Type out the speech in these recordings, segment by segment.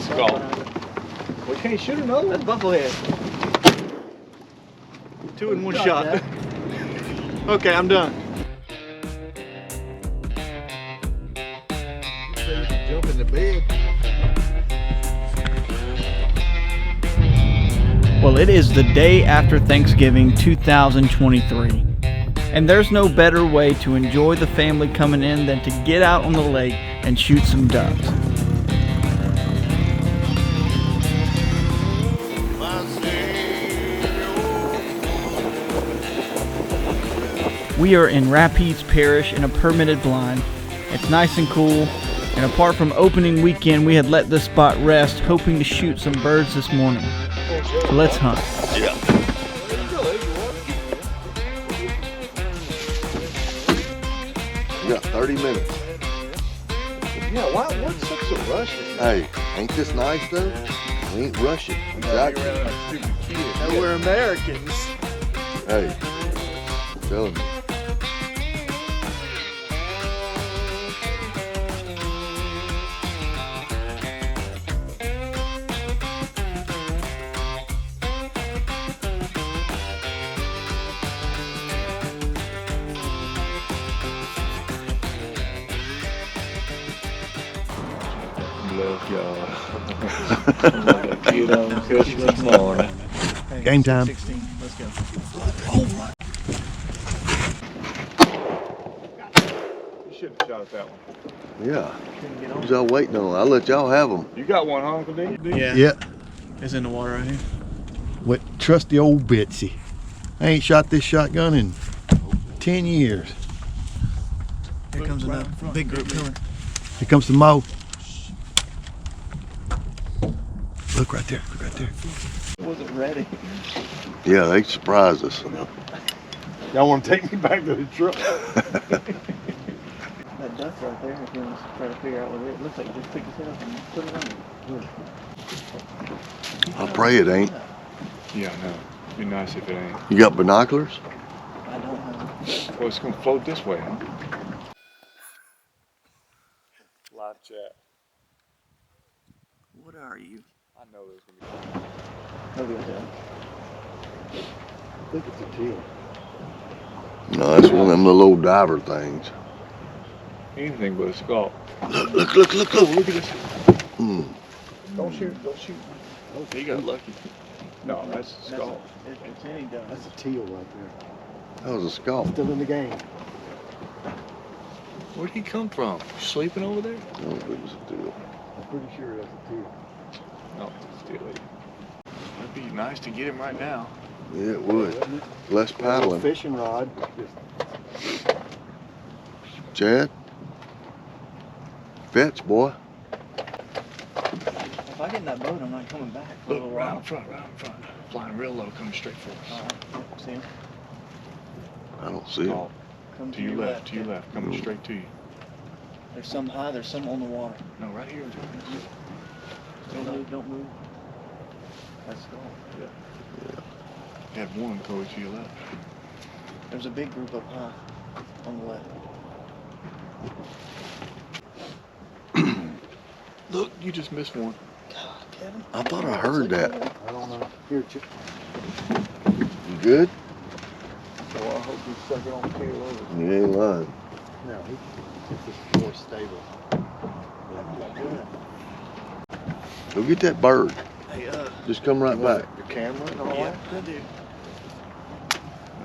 skull. We can't shoot another. That's bufflehead. 2 in 1 shot. Okay, I'm done. Jump in the bed. Well, it is the day after Thanksgiving 2023, and there's no better way to enjoy the family coming in than to get out on the lake and shoot some ducks. We are in Rapides Parish in a permitted blind. It's nice and cool, and apart from opening weekend, we had let this spot rest, hoping to shoot some birds this morning. So let's hunt. Yeah. You got 30 minutes. Yeah, what's such a rush? Hey, ain't this nice though? We ain't rushing. Exactly. No, we're Americans. Hey, I'm telling you. Love y'all. Like a kid on Christmas morning. Game time. 16. Let's go. You should have shot at that one. Yeah. Who's y'all waiting on? I'll let y'all have them. You got one, huh, Uncle D? Yeah. Yeah, It's in the water right here. with trusty old Bitsy. I ain't shot this shotgun in 10 years. Here comes another big group coming. Here comes the Mo. Look right there, look right there. Wasn't ready. Yeah, they surprised us. Y'all want to take me back to the truck? That duck right there, if you want to try to figure out what it is. It looks like you just picked his head up and put it on. I pray it ain't. Yeah, I know. It'd be nice if it ain't. You got binoculars? I don't know. Well, it's going to float this way, huh? Live chat. What are you? I know there's going to be. Look at that. I think it's a teal. No, that's one of them little old diver things. Anything but a skull. Look. Look at this. Mm. Don't shoot. Oh, you got lucky. No, that's a skull. It's any duck. That's a teal right there. That was a skull. Still in the game. Where'd he come from? Sleeping over there? I don't think it was a deal. I'm pretty sure that's a teal. No, it's still it. It'd be nice to get him right now. Yeah, it would. Less paddling. Fishing rod. Chad? Fetch, boy. If I get in that boat, I'm not coming back for a Look, little right while. in front. Flying real low, coming straight for us. Yep, see him? I don't see him. Oh, Come to your left, coming No. straight to you. There's some high, there's some on the water. No, right here. Don't move. That's cool. You had one go to your left. There's a big group up high on the left. Look, you just missed one. God, Kevin. I thought I heard that. I don't know. Here, Chip. You good? So I hope you suck it on the tail over. You ain't lying. No, it's just more stable. Go get that bird. Hey, Just come right back. Your camera and all yeah, that? I do.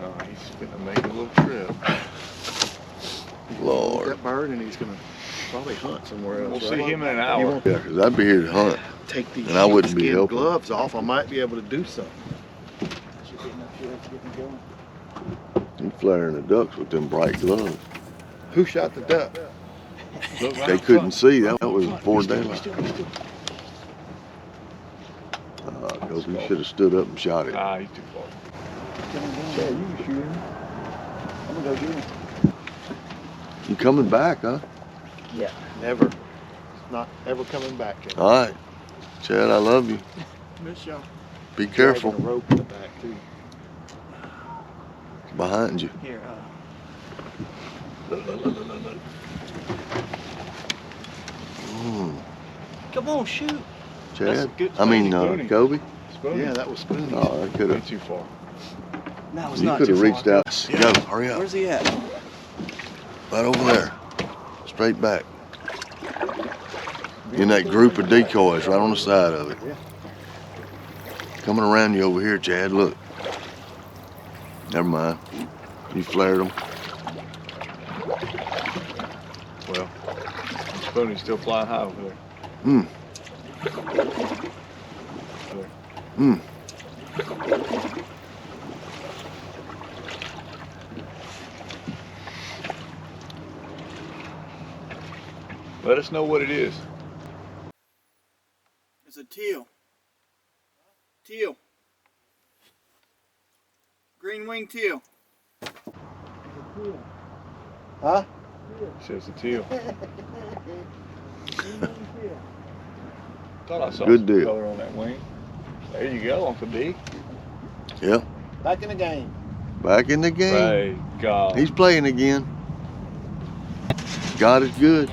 No, he's gonna make a little trip. Lord. That bird, and he's gonna probably hunt somewhere else. We'll right? see him in an hour. Yeah, because I'd be here to hunt. Take these And I wouldn't be skin helping. gloves off. I might be able to do something. Should get enough fuel to get me going. You flaring the ducks with them bright gloves. Who shot the duck? Look right They in couldn't front. see. That was before Be still, daylight. be still. Kobe, you should have stood up and shot it. Ah, he's too far. Yeah, you can shoot him. I'm gonna go get him. You coming back, huh? Yeah. Never. Not ever coming back. All right. Chad, I love you. Miss y'all. Be careful. Dragging a rope in the back too. Behind you. Here, Look. Mm. come on, shoot. Chad? good I mean, spoonie. Kobe? Spoonie. Yeah, that was Spoonie. Oh, I could Way have. too far. No, it's You not could too have reached far. out. Go, hurry up. Where's he at? Right over there. Straight back. In that group of decoys right on the side of it. Yeah. Coming around you over here, Chad. Look. Never mind. You flared them. Well, Spoonie's still flying high over there. Hmm. Hmm. Let us know what it is. It's a teal. Teal. Green winged teal. Huh? Says the teal. Thought I saw Good some deal. color on that wing. There you go, Uncle D. Yeah. Back in the game. Back in the game. Thank God. He's playing again. God is good.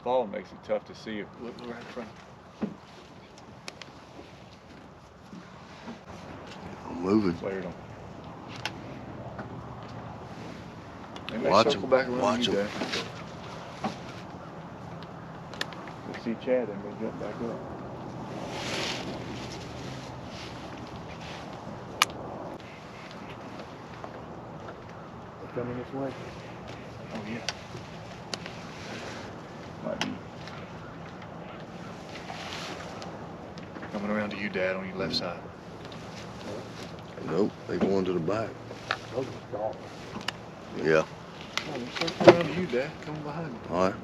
Fall makes it tough to see. Look right in front. I'm moving. Flared them. They may Watch circle him. back around Watch you, him. Dad. We'll see Chad and they jump back up. They're coming this way. Oh yeah. Might be. Coming around to you, Dad, on your left side. Nope, they going to the back. Those are gone. Yeah. Oh, they're circling around to you, Dad. Coming behind you. All right.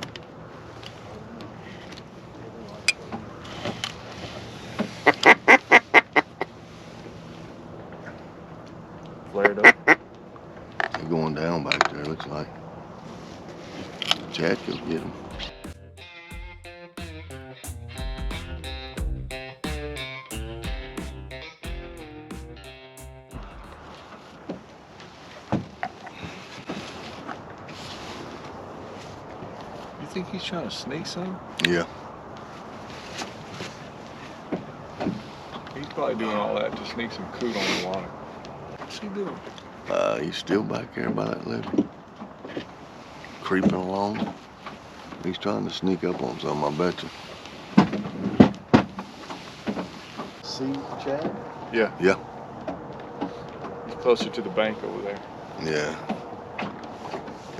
Flared up. They're going down back there, looks like. Chad could get him. You think he's trying to sneak some? Yeah. He's probably doing all that to sneak some coot on the water. What's he doing? He's still back there by that levee. Creeping along. He's trying to sneak up on something, I bet you. See, Chad? Yeah. Yeah. He's closer to the bank over there. Yeah.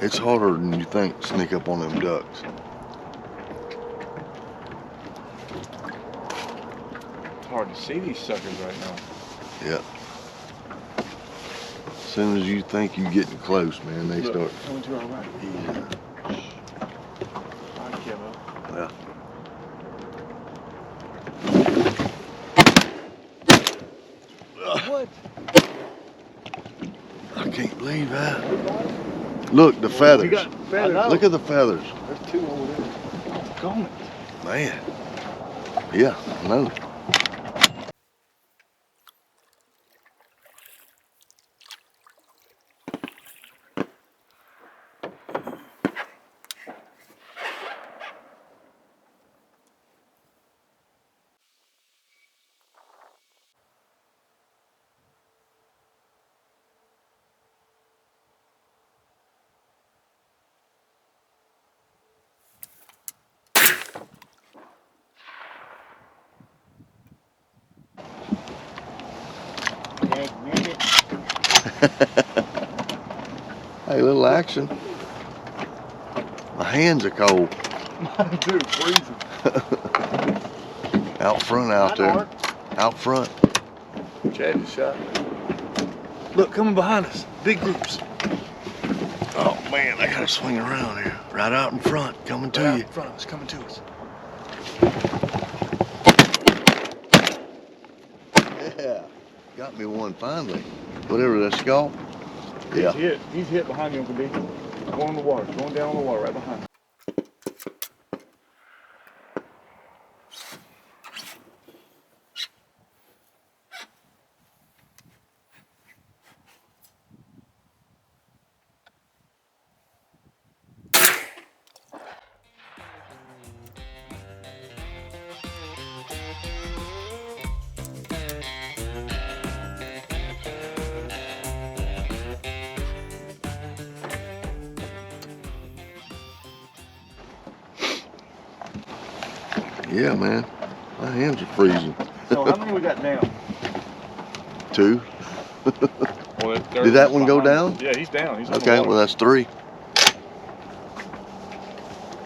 It's harder than you think to sneak up on them ducks. It's hard to see these suckers right now. Yeah. As soon as you think you're getting close, man, they Look, start. coming to our right. Yeah. All right, Kevo. Yeah. What? I can't believe that. Look, the feathers. You got feathers. Look at the feathers. There's two over there. Gone it. Man. Yeah, I know. Hey, little action. My hands are cold. Mine too, freezing. Out front out there. Out front. Chad just shot. Look, coming behind us. Big groups. Oh man, I gotta swing around here. Right out in front, coming to Right you. in front of us, coming to us. Yeah, got me one finally. Whatever that skull. Yeah. He's hit behind you, Uncle D. Going in the water, going down on the water right behind you. Yeah, man. My hands are freezing. So how many we got down? 2. Well, Did that one go down? Yeah, he's down. He's on the Okay, water. well that's 3.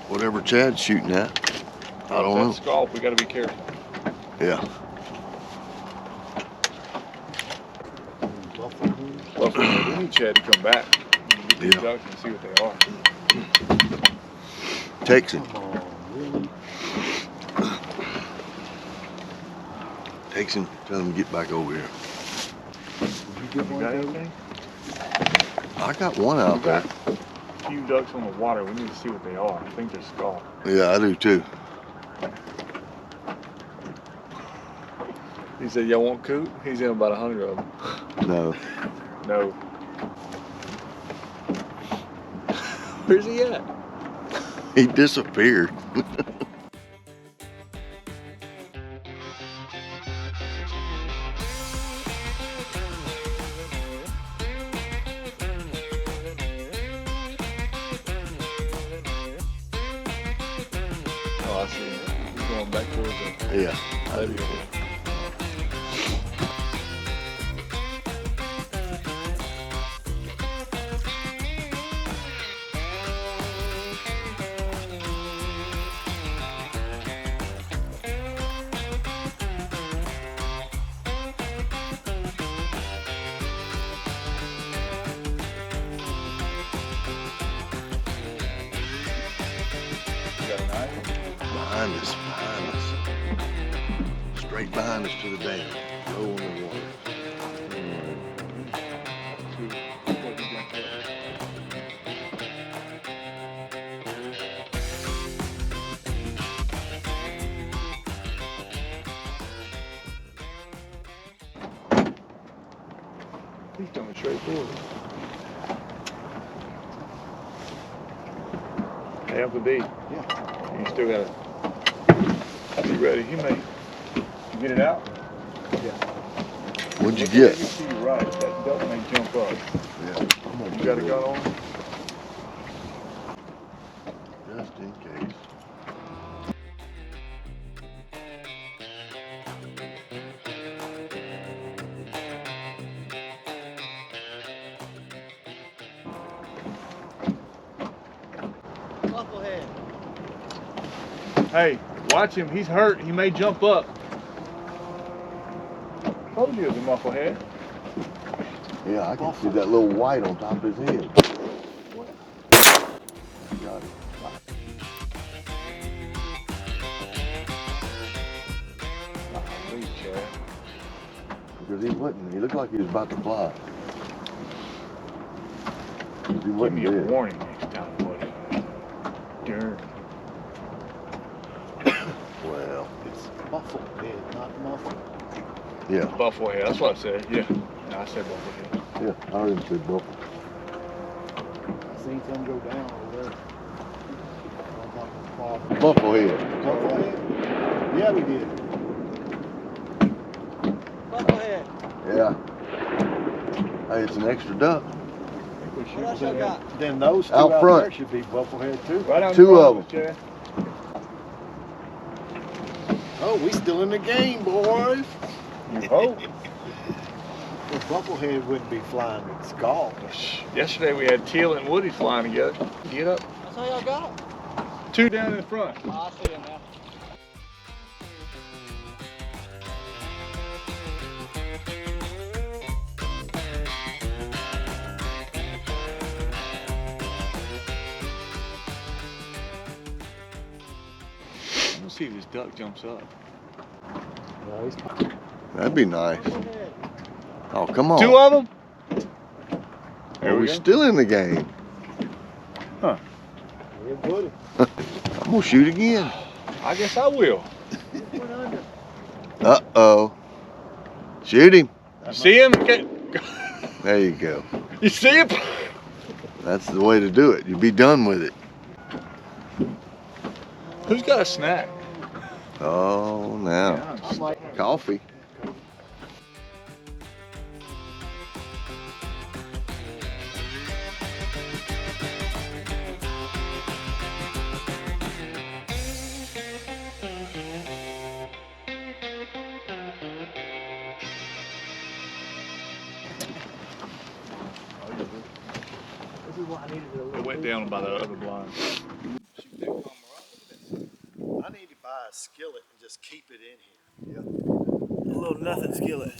Whatever Chad's shooting at. I don't know. That scalp, we gotta be careful. Yeah. Well, we need Chad to come back. Get these Yeah. ducks and see what they are. Texan. Texan, tell him to get back over here. You got anything? I got one out there. A few ducks on the water. We need to see what they are. I think they're scalp. Yeah, I do too. He said, y'all want coot? He's in about 100 of them. No. No. Where's he at? He disappeared. Oh, I see him. He's going back towards the Yeah. I do. levee. You got a knife? Behind us, behind us. Straight behind us to the dam. Low on the water. He's coming straight forward. Hey, Uncle D. Yeah. You still gotta be ready. You may. You get it out? What'd you Look get? to your right. That duck may jump up. Yeah. You got a gun on? Just in case. Bufflehead. Hey, watch him. He's hurt. He may jump up. Told you it was a mufflehead. Yeah, I can see that little white on top of his head. Got it. Please, Chad. Because he wouldn't. He looked like he was about to fly. He Give wasn't me a dead. warning next time, buddy. Darn. Well, It's bufflehead, not muffle. yeah. Bufflehead. That's what I said. Yeah. No, I said bufflehead. Yeah, I heard him say buffalo. I seen some go down over there. On top of the car. Bufflehead. Bufflehead? Yeah, we did. Bufflehead. Yeah. Hey, it's an extra duck. What else y'all got? Then those two Out out front. there should be bufflehead too. Right on Two the of front Chad. Oh, we still in the game, boys. You hope. The bufflehead wouldn't be flying with skull. Yesterday we had Teal and Woody flying together. Get up. That's all y'all got. 2 down in front. Oh, I see him now. see if this duck jumps up. That'd be nice. Oh, come on. 2 of them? Are we still in the game? Huh. I'm gonna shoot again. I guess I will. Uh-oh. Shoot him. You see him? There you go. You see him? That's the way to do it. You'll be done with it. Who's got a snack? Oh, now. Coffee. This is what I needed to It went down by the other blind. I need to buy a skillet and just keep it in here. A little nothing skillet.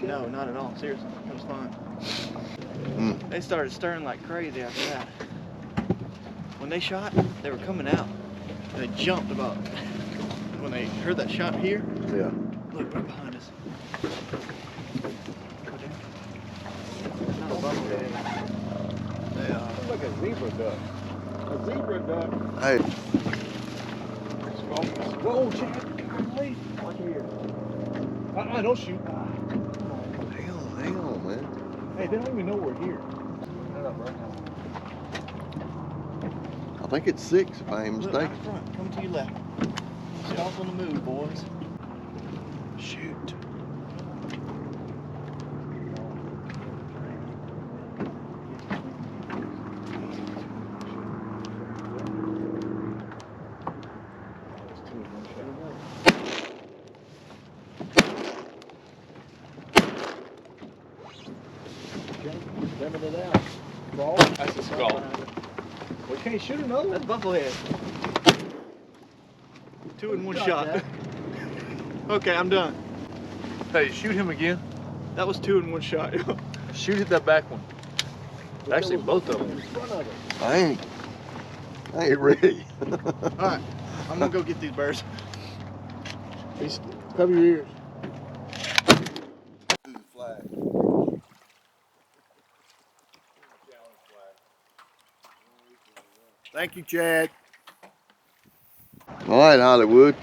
No, not at all. Seriously, it was fun. They started stirring like crazy after that. When they shot, they were coming out. They jumped about. When they heard that shot here, Yeah. look right behind us. Not a buffalo. They Like a zebra duck. A zebra duck. Hey, Whoa, Chad. Wait. Watch here. Don't shoot. hang on, man. Hey, they don't even know we're here. I think it's 6 if I ain't look right mistaken. front. Come to your left. Get off on the move, boys. Shoot. That's a skull. We can't shoot another one. That's buffalo head. 2 in 1 shot. Okay, I'm done. Hey, shoot him again. That was 2 in 1 shot. Shoot at that back one. Actually, both of them. I ain't ready. Alright, I'm gonna go get these birds. Cover your ears. Thank you, Chad. All right, Hollywood.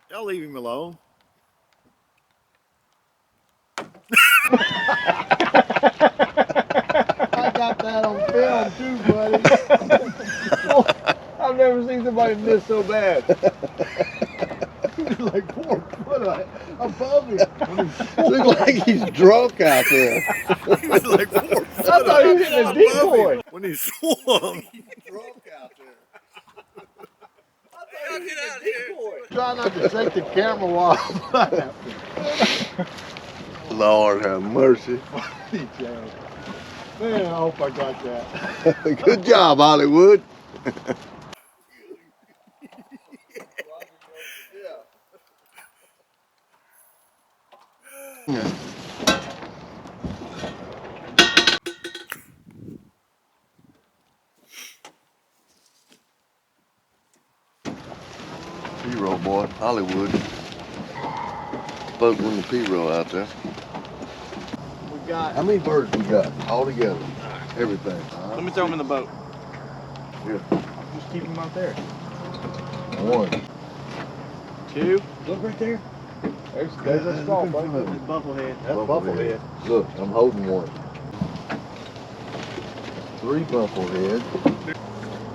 Y'all leave him alone. I got that on film too, buddy. I've never seen somebody miss so bad. He was like 4 foot above him. Look like he's drunk out there. He was like 4 foot. I thought he was hitting a decoy. When he swung. Drunk out there. Try not to shake the camera while I'm laughing. Lord have mercy. Man, I hope I got that. Good job, Hollywood. P-roll, boy. Hollywood. Floating in the P-roll out there. We got. How many birds we got all together? Everything. Let me throw them in the boat. Here. Just keep him out there. 1. 2. Look right there. There's a skull, buddy. That's buffalo head. That's buffalo head. Look, I'm holding 1. 3 buffalo heads.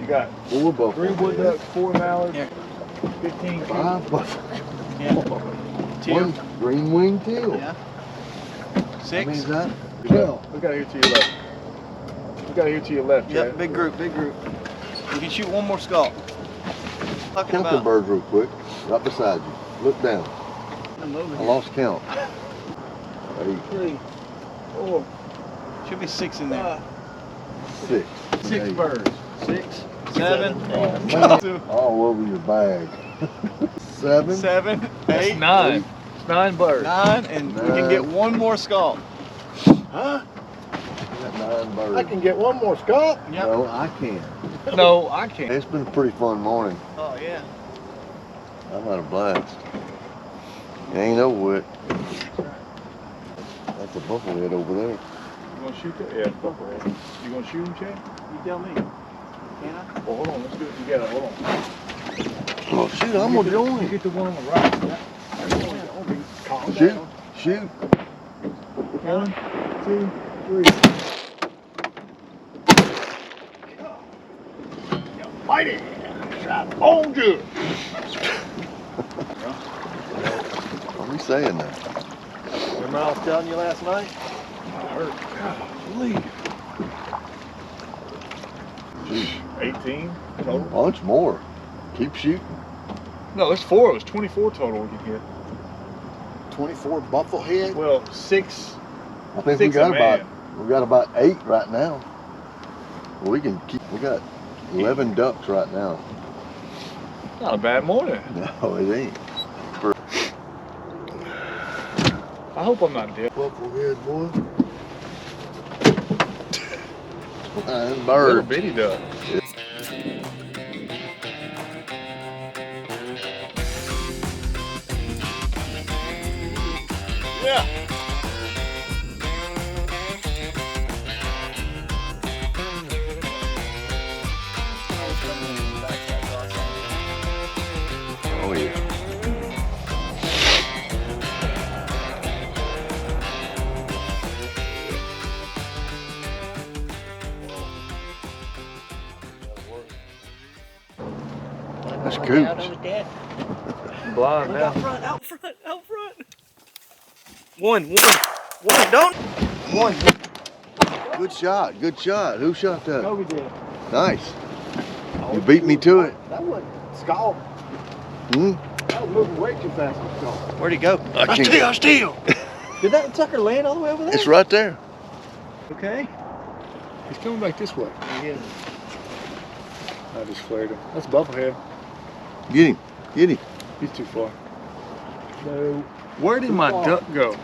You got 4 buffalo 3 wood heads. ducks, 4 mallards, Yeah. 15 coot. 5 buffalo. Yeah. 2. 1 green winged teal. Yeah. How 6. many is that? 12. Look out here to your left. Look out here to your left, Yep, Chad. big group, big group. We can shoot 1 more skull. Talking Count the about. birds real quick. Right beside you. Look down. I'm over I here. lost count. 8, 3, 4, Should be 6 in there. 6. 6 8. birds. 6, 7, All over your bag. 7. 7, That's 8, 9. It's 9 birds. 9, and we can get 1 more skull. Huh? got 9 birds. I can get one more, Scott. Yep. No, I can't. No, I can't. It's been a pretty fun morning. Oh, yeah. I've had a blast. It ain't over with. That's a bufflehead over there. You gonna shoot that? Yeah, buffalo. You gonna shoot him, Chad? You tell me. Can I? Well, hold on, let's do it together. Hold on. Oh, shoot, I'm gonna join you. Get the one on the right. Yeah. Calm Shoot, down. shoot. 1, 2, 3. Mighty! Shot on good. What are we saying now? Remember I was telling you last night? I hurt. Golly. 18 total. Bunch more. Keep shooting. No, it's 4. It was 24 total we can hit. 24 bufflehead. Well, 6. I think 6 a man. we got about 8 right now. Well, we got 11 ducks right now. Not a bad morning. No, it ain't. I hope I'm not dead. Bufflehead, boy. Bird. Little bitty duck. Yeah. Oh, yeah. That's coots. Blind now. Out front. One, don't. One. Good shot. Who shot that? Kobe did. Nice. You beat me to it. That wasn't Scott. Hmm? That was moving way too fast for Scott. Where'd he go? I can't. Steal. Did that sucker land all the way over there? It's right there. Okay. He's coming back this way. He is. I just flared him. That's bufflehead. Get him. He's too far. No. Where did my duck go?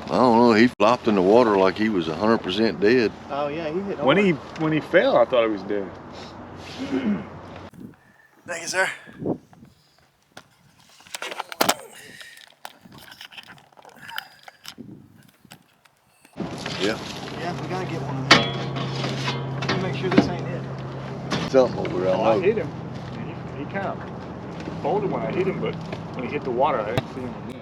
I don't know. He flopped in the water like he was 100% dead. Oh yeah, he hit When he fell, I thought he was dead. Thank you, sir. Yeah. Yeah, we gotta get one of them. Let me make sure this ain't it. Something over there. Oh, I hit him. He kind of folded when I hit him, but when he hit the water, I didn't see him again.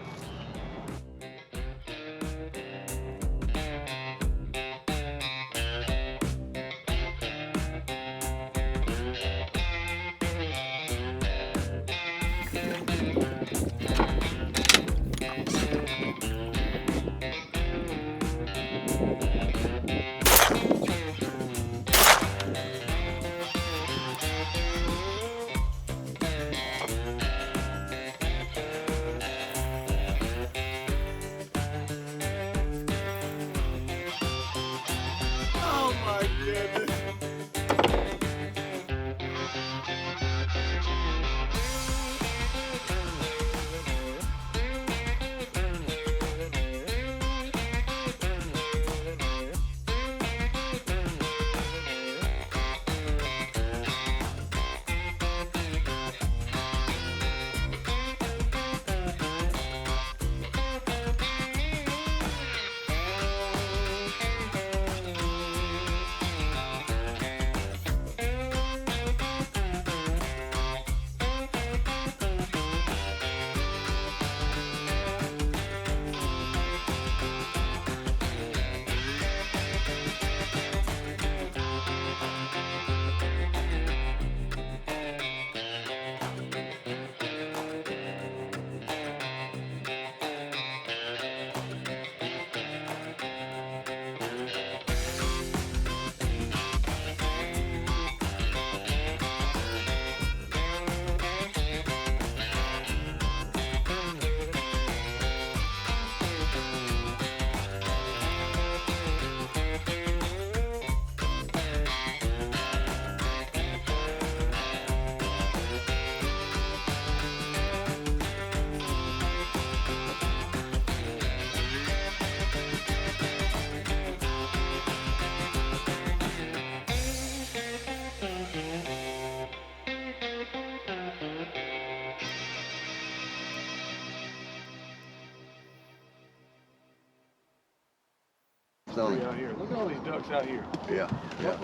Tony. Three out here. Look at all these ducks out here. Yeah, yeah.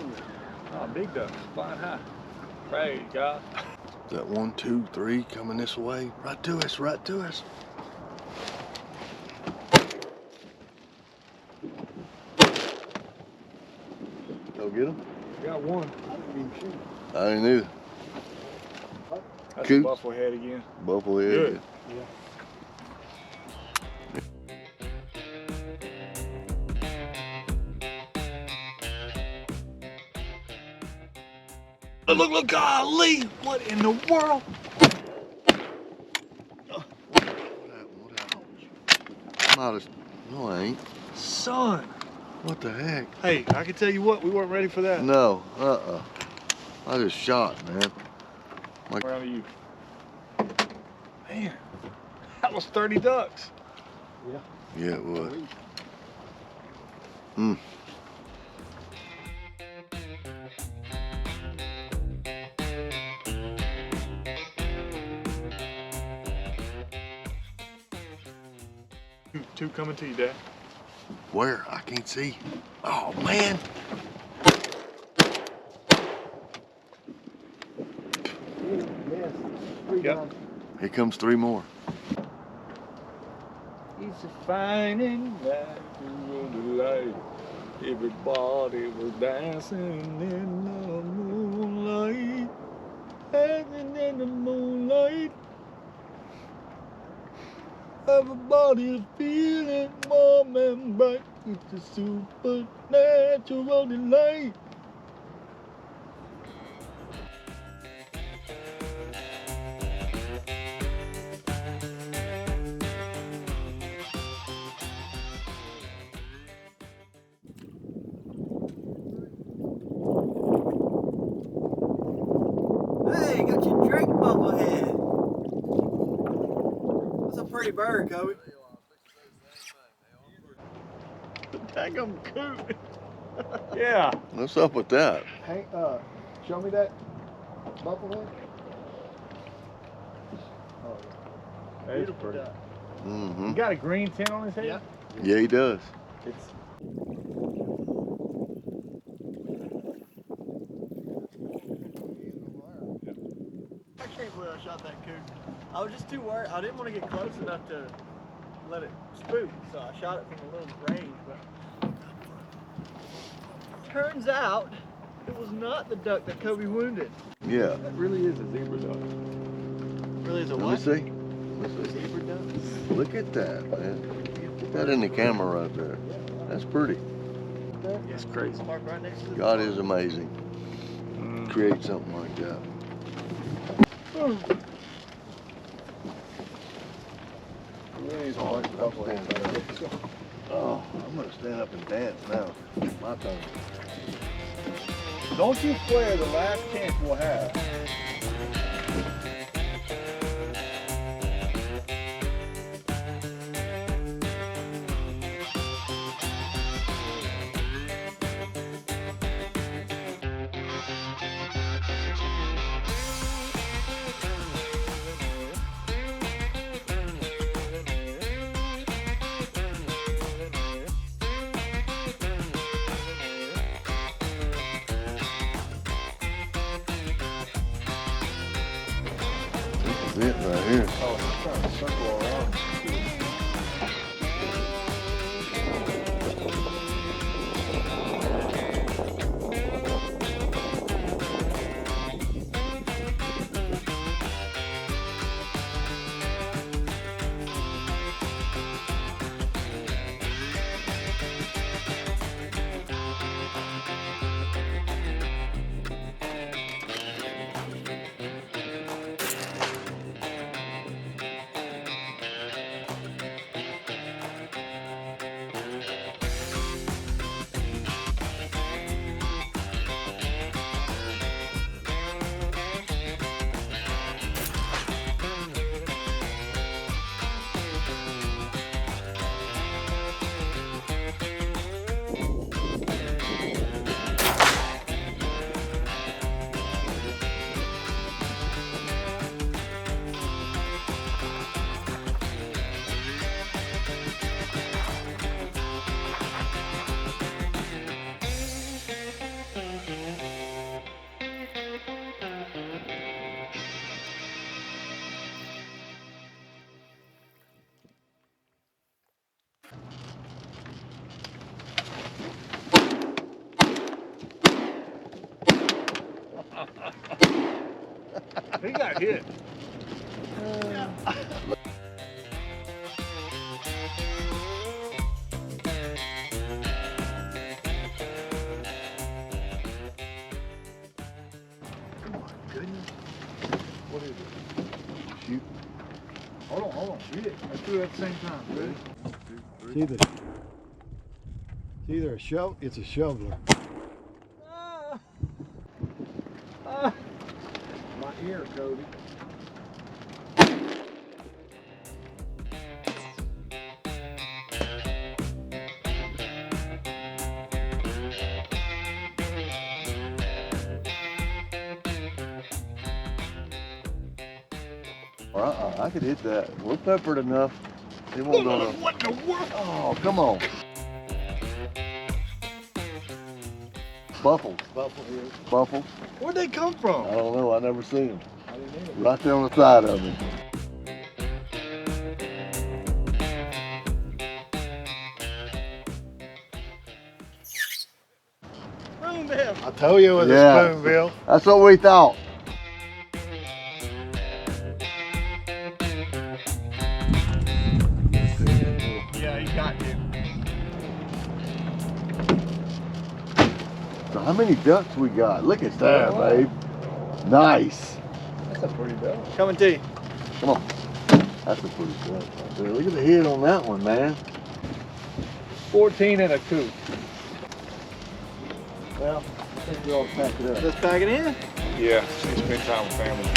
Oh, big ducks flying high. Praise God. Is that 1, 2, 3 coming this way? Right to us, right to us. Go get him? Got one. I didn't even shoot. I didn't either. That's Coots. a bufflehead again. Bufflehead. Good. Look, golly! What in the world? What happened? I'm out of. No, I ain't. Son! What the heck? Hey, I can tell you what, we weren't ready for that. No, I just shot, man. Around to you. Man, that was 30 ducks. Yeah, it was. Hmm. Two coming to you, Dad. Where? I can't see. Oh, man. Yes. Three Yep. guys. Here comes 3 more. It's a finding night in the light. Everybody was dancing in the moonlight. Dancing in the moonlight. Everybody's feeling warm and bright. It's a supernatural delight. Hey, got your drink bubblehead. That's a pretty bird, Kobe. Daggum coot. Yeah. What's up with that? Hey, show me that bufflehead. Oh, That's Beautiful pretty. duck. Mm-hmm. He got a green tint on his head? Yeah. Yeah, he does. It's I can't believe I shot that coot. I was just too worried. I didn't want to get close enough to let it spook, so I shot it from a little range. But turns out it was not the duck that Kobe wounded. Yeah. that really is a zebra duck. Really is a Let me what? see. Let me see. Zebra duck. Look at that, man. Get that in the camera right there. That's pretty. It's crazy. Park right next to the God farm. is amazing. Create something like that. Oh, I'm gonna stand up and dance now. My turn. Don't you flare the last chance we'll have. This is it right here. Oh, it's trying to circle around. He got hit. What is it? Shoot. Hold on. Shoot it. Let's do it at the same time. Ready? It's either a shovel, it's a shoveler. My ear, Cody. I could hit that. We're peppered enough. It won't go to... What in the world? Oh, come on. Buffles. Buffles. Where'd they come from? I don't know. I never seen them. I didn't either. Right there on the side of me. Spoonbill. I told you it was Yeah. a spoonbill. That's what we thought. Yeah, he got you. So how many ducks we got? Look at that, Wow. babe. Nice. That's a pretty duck. Coming to you. Come on. That's a pretty duck right there. Look at the head on that one, man. 14 and a coop. Well, I think we ought to pack it up. Let's pack it in. Yeah, she spend time with family.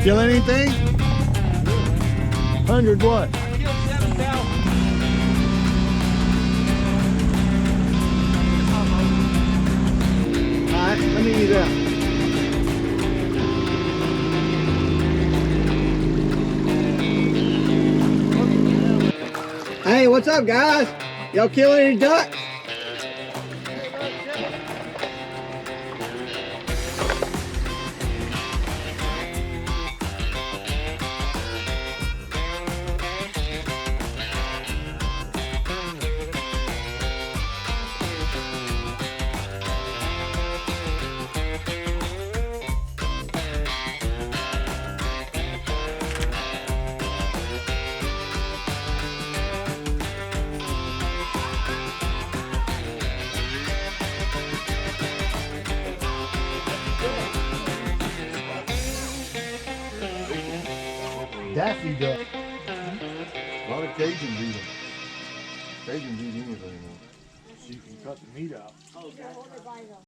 Kill anything? 100 what? I killed 7,000. Alright, let me use that. Hey, what's up, guys? Y'all kill any ducks? Daffy duck. A lot of Cajuns eat them. Cajuns eat anything. You can cut the meat out.